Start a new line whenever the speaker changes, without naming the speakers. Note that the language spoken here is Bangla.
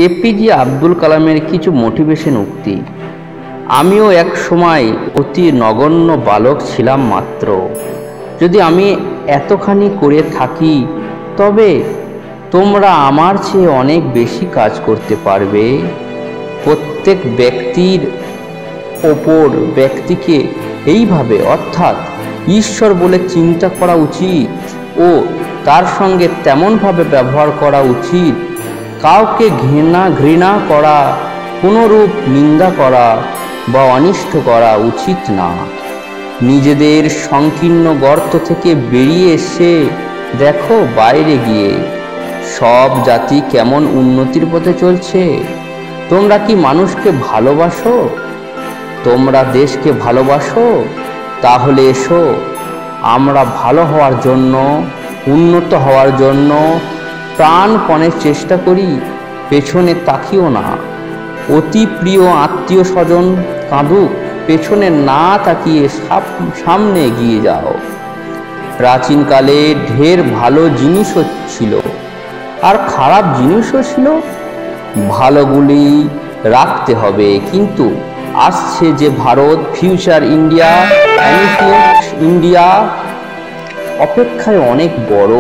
এপিজে আব্দুল কালামের কিছু মোটিভেশন উক্তি। আমিও এক সময় অতি নগণ্য বালক ছিলাম মাত্র। যদি আমি এতখানি করে থাকি তবে তোমরা আমার চেয়ে অনেক বেশি কাজ করতে পারবে। প্রত্যেক ব্যক্তির ওপর ব্যক্তিকে এইভাবে অর্থাৎ ঈশ্বর বলে চিন্তা করা উচিত ও তার সঙ্গে তেমনভাবে ব্যবহার করা উচিত। কাউকে ঘৃণা করা, কোনরূপ নিন্দা করা বা অনিষ্ট করা উচিত না। নিজেদের সংকীর্ণ গর্ত থেকে বেরিয়ে এসে দেখো বাইরে গিয়ে সব জাতি কেমন উন্নতির পথে চলছে। তোমরা কি মানুষকে ভালোবাসো? তোমরা দেশকে ভালোবাসো? তাহলে এসো আমরা ভালো হওয়ার জন্য, উন্নত হওয়ার জন্য প্রাণপণে চেষ্টা করি। পেছনে তাকিও না। অতি প্রিয় আত্মীয় স্বজন কাঁদুক, পেছনে না তাকিয়ে সামনে এগিয়ে যাও। প্রাচীনকালে ঢের ভালো জিনিসও ছিল আর খারাপ জিনিসও ছিল। ভালোগুলি রাখতে হবে, কিন্তু আসছে যে ভারত, ফিউচার ইন্ডিয়া, ইন্ডিয়া অপেক্ষায় অনেক বড়।